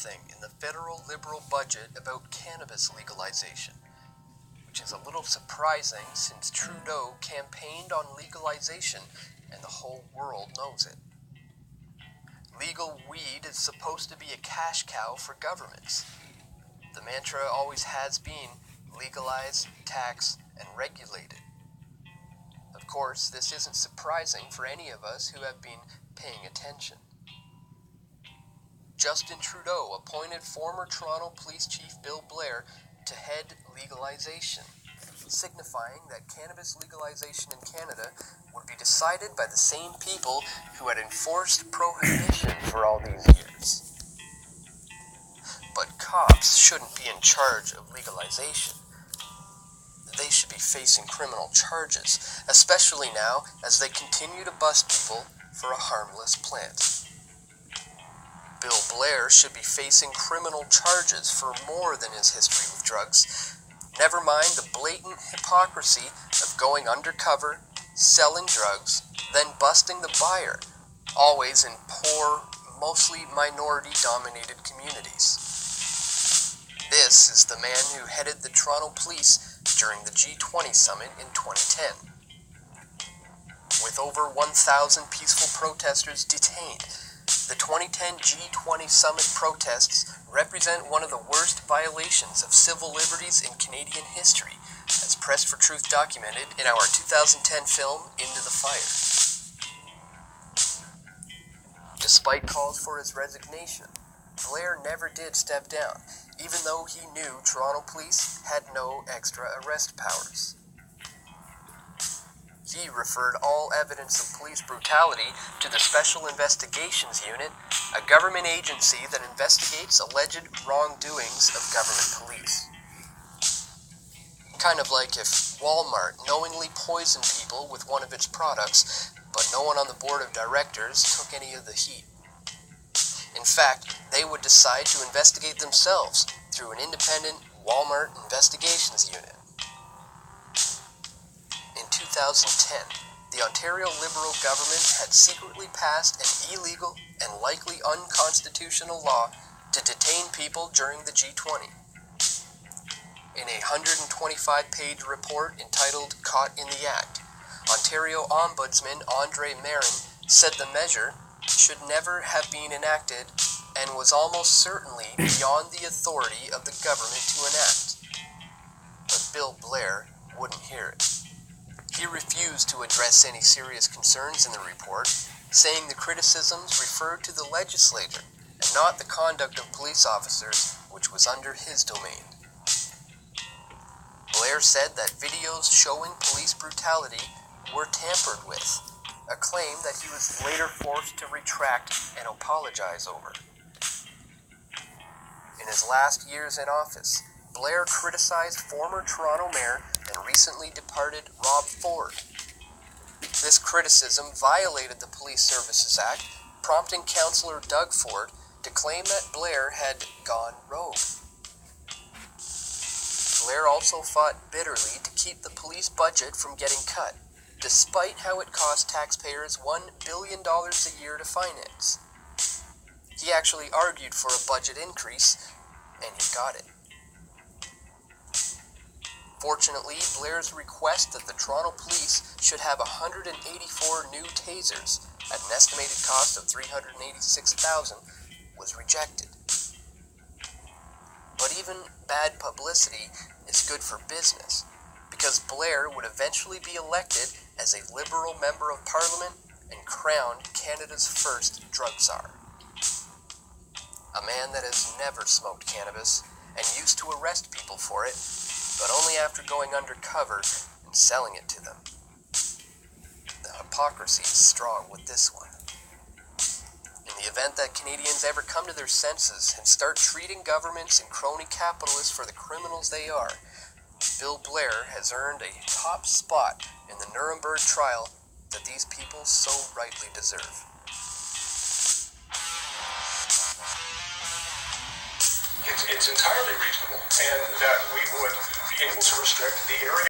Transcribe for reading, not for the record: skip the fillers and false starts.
nothing in the federal Liberal budget about cannabis legalization, which is a little surprising since Trudeau campaigned on legalization and the whole world knows it. Legal weed is supposed to be a cash cow for governments. The mantra always has been legalize, tax, and regulate it. Of course, this isn't surprising for any of us who have been paying attention. Justin Trudeau appointed former Toronto Police Chief Bill Blair to head legalization, signifying that cannabis legalization in Canada would be decided by the same people who had enforced prohibition for all these years. But cops shouldn't be in charge of legalization. They should be facing criminal charges, especially now as they continue to bust people for a harmless plant. Bill Blair should be facing criminal charges for more than his history with drugs. Never mind the blatant hypocrisy of going undercover, selling drugs, then busting the buyer, always in poor, mostly minority-dominated communities. This is the man who headed the Toronto Police during the G20 summit in 2010. With over 1,000 peaceful protesters detained, the 2010 G20 summit protests represent one of the worst violations of civil liberties in Canadian history, as Press for Truth documented in our 2010 film, Into the Fire. Despite calls for his resignation, Blair never did step down, even though he knew Toronto police had no extra arrest powers. He referred all evidence of police brutality to the Special Investigations Unit, a government agency that investigates alleged wrongdoings of government police. Kind of like if Walmart knowingly poisoned people with one of its products, but no one on the board of directors took any of the heat. In fact, they would decide to investigate themselves through an independent Walmart Investigations Unit. In 2010, the Ontario Liberal government had secretly passed an illegal and likely unconstitutional law to detain people during the G20. In a 125-page report entitled Caught in the Act, Ontario Ombudsman Andre Marin said the measure should never have been enacted and was almost certainly beyond the authority of the government to enact. But Bill Blair wouldn't hear it. He refused to address any serious concerns in the report, saying the criticisms referred to the legislature and not the conduct of police officers, which was under his domain. Blair said that videos showing police brutality were tampered with, a claim that he was later forced to retract and apologize over. In his last years in office, Blair criticized former Toronto Mayor and recently departed Rob Ford. This criticism violated the Police Services Act, prompting Councillor Doug Ford to claim that Blair had gone rogue. Blair also fought bitterly to keep the police budget from getting cut, despite how it cost taxpayers $1 billion a year to finance. He actually argued for a budget increase, and he got it. Fortunately, Blair's request that the Toronto Police should have 184 new tasers at an estimated cost of $386,000 was rejected. But even bad publicity is good for business, because Blair would eventually be elected as a Liberal Member of Parliament and crowned Canada's first drug czar. A man that has never smoked cannabis and used to arrest people for it, but only after going undercover and selling it to them. The hypocrisy is strong with this one. In the event that Canadians ever come to their senses and start treating governments and crony capitalists for the criminals they are, Bill Blair has earned a top spot in the Nuremberg trial that these people so rightly deserve. It's entirely reasonable, and that we would be able to restrict the area